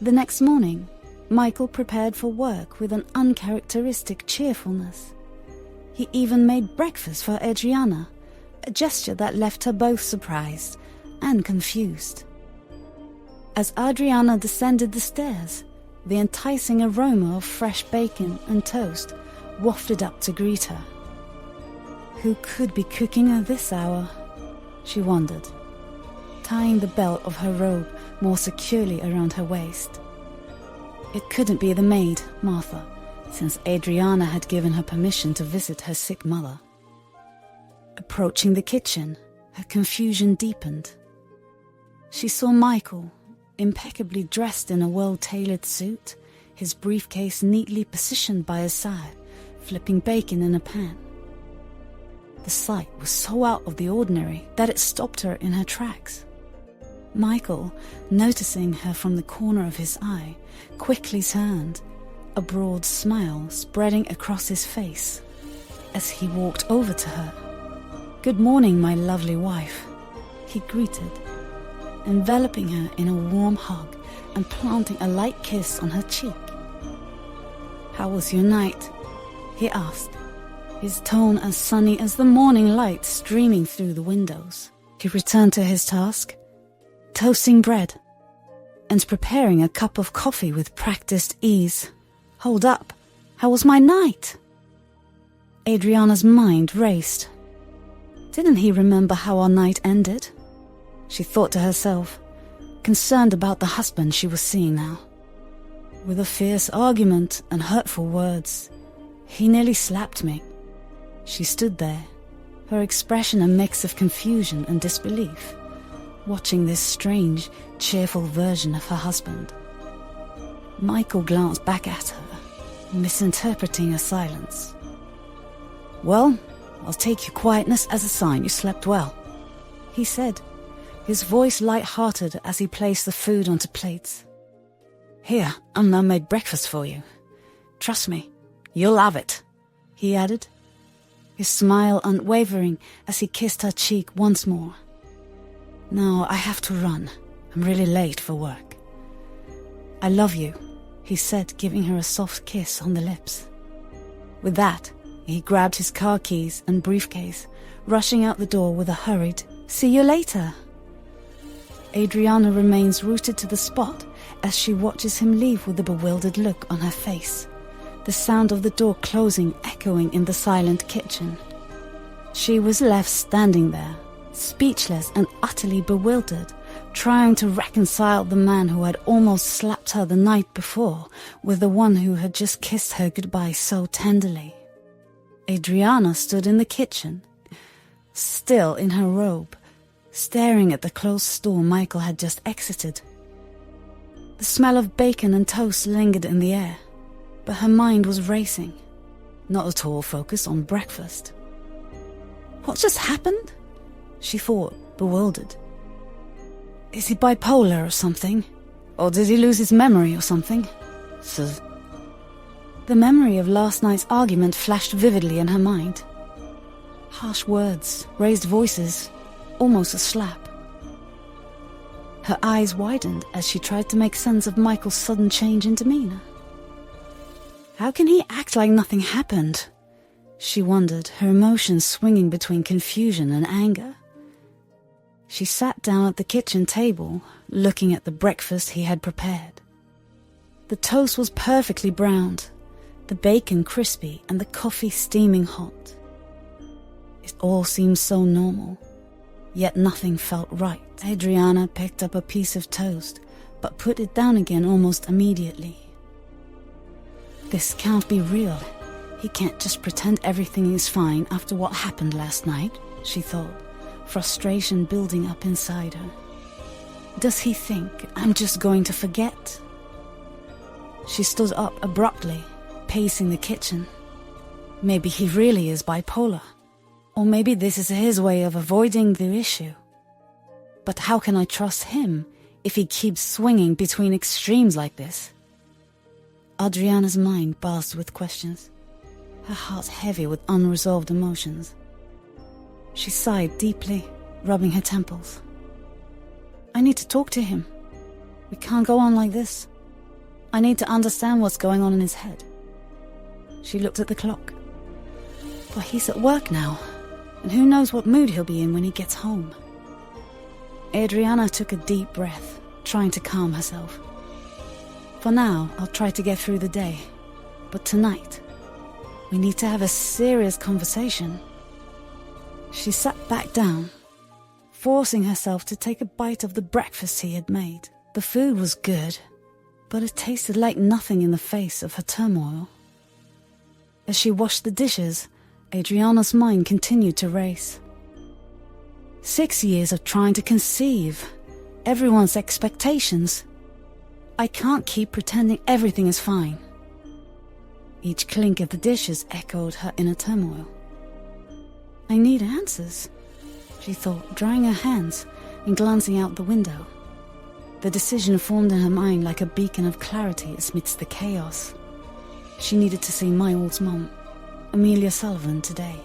The next morning, Michael prepared for work with an uncharacteristic cheerfulness. He even made breakfast for Adriana, a gesture that left her both surprised and confused. As Adriana descended the stairs, the enticing aroma of fresh bacon and toast wafted up to greet her. Who could be cooking at this hour? She wondered, tying the belt of her robe more securely around her waist. It couldn't be the maid, Martha, since Adriana had given her permission to visit her sick mother. Approaching the kitchen, her confusion deepened. She saw Michael, impeccably dressed in a well-tailored suit, his briefcase neatly positioned by his side, flipping bacon in a pan. The sight was so out of the ordinary that it stopped her in her tracks. Michael, noticing her from the corner of his eye, quickly turned, a broad smile spreading across his face as he walked over to her. "Good morning, my lovely wife," he greeted, enveloping her in a warm hug and planting a light kiss on her cheek. "How was your night?" he asked, his tone as sunny as the morning light streaming through the windows. He returned to his task, toasting bread and preparing a cup of coffee with practiced ease. "Hold up, how was my night?" Adriana's mind raced. Didn't he remember how our night ended? She thought to herself, concerned about the husband she was seeing now. With a fierce argument and hurtful words, he nearly slapped me. She stood there, her expression a mix of confusion and disbelief, watching this strange, cheerful version of her husband. Michael glanced back at her, misinterpreting her silence. "Well, I'll take your quietness as a sign you slept well," he said, his voice light-hearted as he placed the food onto plates. "Here, I've now made breakfast for you. Trust me, you'll have it," he added, his smile unwavering as he kissed her cheek once more. "Now I have to run. I'm really late for work." "I love you," he said, giving her a soft kiss on the lips. With that, he grabbed his car keys and briefcase, rushing out the door with a hurried, "See you later." Adriana remains rooted to the spot as she watches him leave with a bewildered look on her face, the sound of the door closing echoing in the silent kitchen. She was left standing there, speechless and utterly bewildered, trying to reconcile the man who had almost slapped her the night before with the one who had just kissed her goodbye so tenderly. Adriana stood in the kitchen, still in her robe, staring at the closed door Michael had just exited. The smell of bacon and toast lingered in the air, but her mind was racing, not at all focused on breakfast. What just happened? She thought, bewildered. Is he bipolar or something? Or did he lose his memory or something? The memory of last night's argument flashed vividly in her mind. Harsh words, raised voices, almost a slap. Her eyes widened as she tried to make sense of Michael's sudden change in demeanor. How can he act like nothing happened? She wondered, her emotions swinging between confusion and anger. She sat down at the kitchen table, looking at the breakfast he had prepared. The toast was perfectly browned, the bacon crispy and the coffee steaming hot. It all seemed so normal, yet nothing felt right. Adriana picked up a piece of toast, but put it down again almost immediately. This can't be real. He can't just pretend everything is fine after what happened last night, she thought, frustration building up inside her. Does he think I'm just going to forget? She stood up abruptly, pacing the kitchen. Maybe he really is bipolar. Or maybe this is his way of avoiding the issue. But how can I trust him if he keeps swinging between extremes like this? Adriana's mind buzzed with questions, her heart heavy with unresolved emotions. She sighed deeply, rubbing her temples. I need to talk to him. We can't go on like this. I need to understand what's going on in his head. She looked at the clock. Well, he's at work now, and who knows what mood he'll be in when he gets home. Adriana took a deep breath, trying to calm herself. For now, I'll try to get through the day. But tonight, we need to have a serious conversation. She sat back down, forcing herself to take a bite of the breakfast he had made. The food was good, but it tasted like nothing in the face of her turmoil. As she washed the dishes, Adriana's mind continued to race. 6 years of trying to conceive, everyone's expectations. I can't keep pretending everything is fine. Each clink of the dishes echoed her inner turmoil. I need answers, she thought, drying her hands and glancing out the window. The decision formed in her mind like a beacon of clarity amidst the chaos. She needed to see Miles' mum, Amelia Sullivan, today.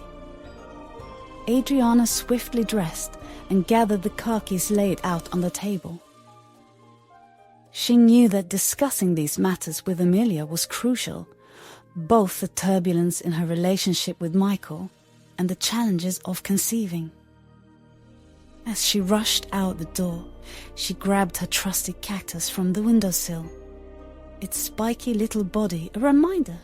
Adriana swiftly dressed and gathered the car keys laid out on the table. She knew that discussing these matters with Amelia was crucial, both the turbulence in her relationship with Michael and the challenges of conceiving. As she rushed out the door, she grabbed her trusty cactus from the windowsill. Its spiky little body a reminder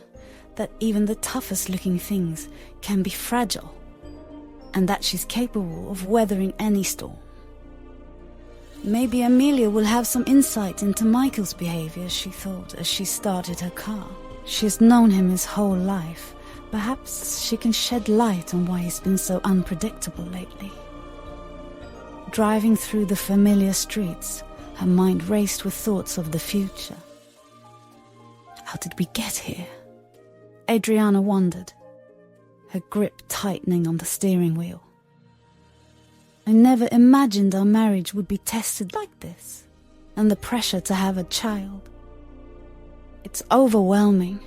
that even the toughest-looking things can be fragile, and that she's capable of weathering any storm. Maybe Amelia will have some insight into Michael's behavior, she thought as she started her car. She's known him his whole life. Perhaps she can shed light on why he's been so unpredictable lately. Driving through the familiar streets, her mind raced with thoughts of the future. How did we get here? Adriana wondered, her grip tightening on the steering wheel. I never imagined our marriage would be tested like this, and the pressure to have a child. It's overwhelming.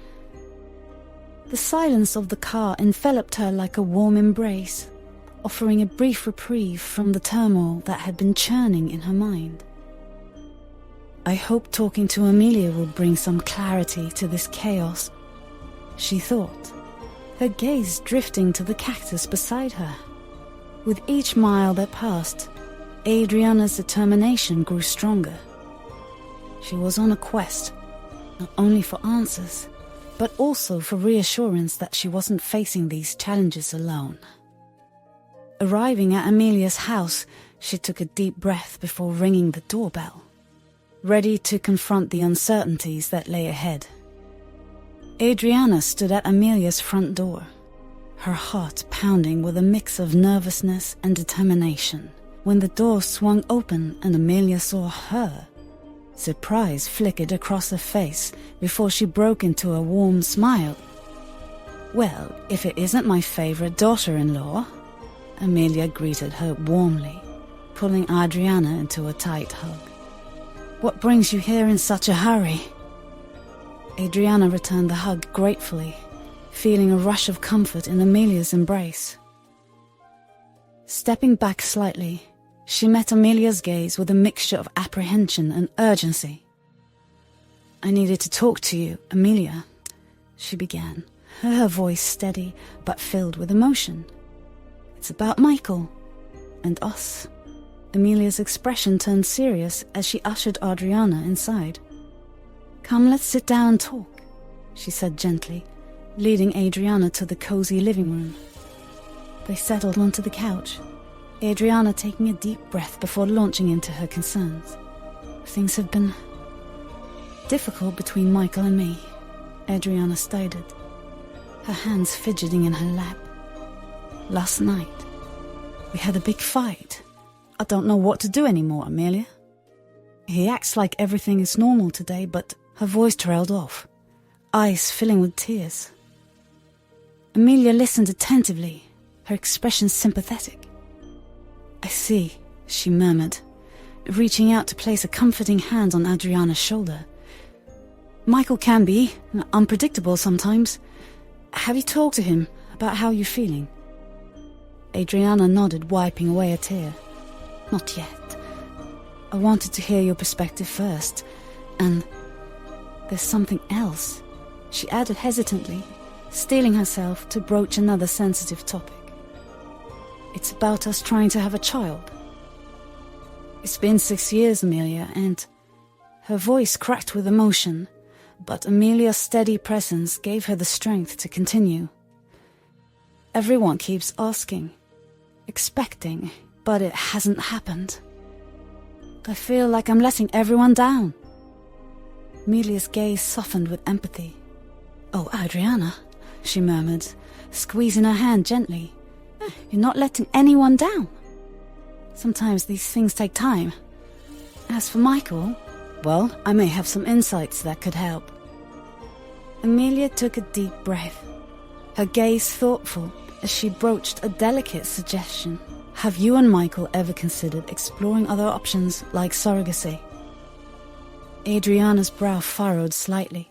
The silence of the car enveloped her like a warm embrace, offering a brief reprieve from the turmoil that had been churning in her mind. I hope talking to Amelia will bring some clarity to this chaos, she thought, her gaze drifting to the cactus beside her. With each mile that passed, Adriana's determination grew stronger. She was on a quest, not only for answers, but also for reassurance that she wasn't facing these challenges alone. Arriving at Amelia's house, she took a deep breath before ringing the doorbell, ready to confront the uncertainties that lay ahead. Adriana stood at Amelia's front door, her heart pounding with a mix of nervousness and determination. When the door swung open and Amelia saw her, surprise flickered across her face before she broke into a warm smile. "Well, if it isn't my favorite daughter-in-law," Amelia greeted her warmly, pulling Adriana into a tight hug. "What brings you here in such a hurry?" Adriana returned the hug gratefully, feeling a rush of comfort in Amelia's embrace. Stepping back slightly, she met Amelia's gaze with a mixture of apprehension and urgency. "I needed to talk to you, Amelia," she began, her voice steady but filled with emotion. "It's about Michael and us." Amelia's expression turned serious as she ushered Adriana inside. "Come, let's sit down and talk," she said gently, leading Adriana to the cozy living room. They settled onto the couch, Adriana taking a deep breath before launching into her concerns. "Things have been difficult between Michael and me," Adriana stated, her hands fidgeting in her lap. "Last night, we had a big fight. I don't know what to do anymore, Amelia. He acts like everything is normal today, but..." Her voice trailed off, eyes filling with tears. Amelia listened attentively, her expression sympathetic. "I see," she murmured, reaching out to place a comforting hand on Adriana's shoulder. "Michael can be unpredictable sometimes. Have you talked to him about how you're feeling?" Adriana nodded, wiping away a tear. "Not yet. I wanted to hear your perspective first, and There's something else, she added hesitantly, steeling herself to broach another sensitive topic. It's about us trying to have a child. It's been 6 years, Amelia, and... Her voice cracked with emotion, but Amelia's steady presence gave her the strength to continue. Everyone keeps asking, expecting, but it hasn't happened. I feel like I'm letting everyone down. Amelia's gaze softened with empathy. Oh, Adriana, she murmured, squeezing her hand gently. You're not letting anyone down. Sometimes these things take time. As for Michael, well, I may have some insights that could help. Amelia took a deep breath, her gaze thoughtful as she broached a delicate suggestion. Have you and Michael ever considered exploring other options like surrogacy? Adriana's brow furrowed slightly,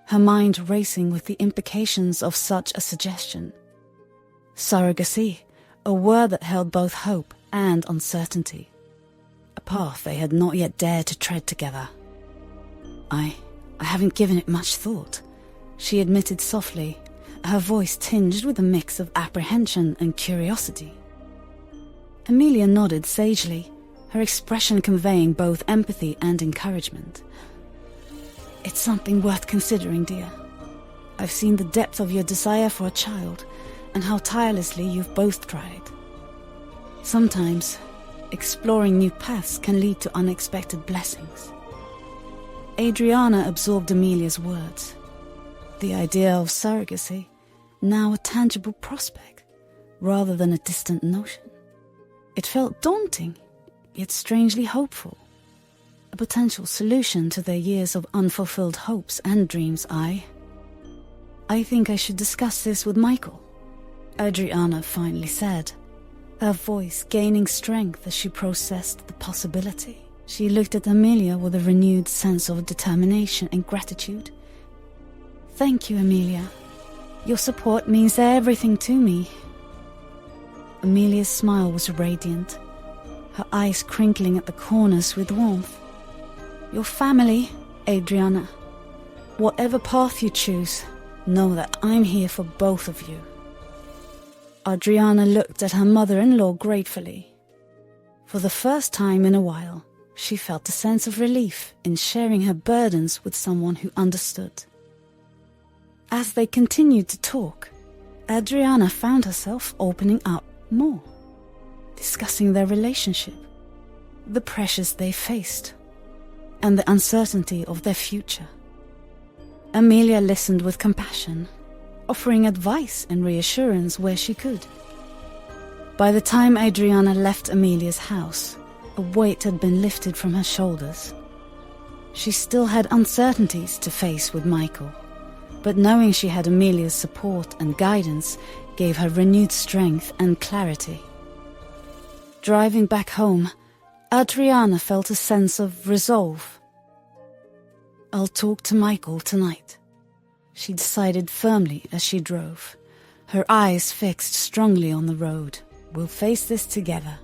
her mind racing with the implications of such a suggestion. Surrogacy, a word that held both hope and uncertainty. A path they had not yet dared to tread together. I haven't given it much thought, she admitted softly, her voice tinged with a mix of apprehension and curiosity. Amelia nodded sagely, her expression conveying both empathy and encouragement. It's something worth considering, dear. I've seen the depth of your desire for a child, and how tirelessly you've both tried. Sometimes, exploring new paths can lead to unexpected blessings. Adriana absorbed Amelia's words. The idea of surrogacy, now a tangible prospect, rather than a distant notion. It felt daunting, yet strangely hopeful. A potential solution to their years of unfulfilled hopes and dreams. I think I should discuss this with Michael, Adriana finally said, her voice gaining strength as she processed the possibility. She looked at Amelia with a renewed sense of determination and gratitude. Thank you, Amelia. Your support means everything to me. Amelia's smile was radiant, her eyes crinkling at the corners with warmth. Your family, Adriana. Whatever path you choose, know that I'm here for both of you. Adriana looked at her mother-in-law gratefully. For the first time in a while, she felt a sense of relief in sharing her burdens with someone who understood. As they continued to talk, Adriana found herself opening up more, discussing their relationship, the pressures they faced, and the uncertainty of their future. Amelia listened with compassion, offering advice and reassurance where she could. By the time Adriana left Amelia's house, a weight had been lifted from her shoulders. She still had uncertainties to face with Michael, but knowing she had Amelia's support and guidance gave her renewed strength and clarity. Driving back home, Adriana felt a sense of resolve. I'll talk to Michael tonight, she decided firmly as she drove, her eyes fixed strongly on the road. We'll face this together.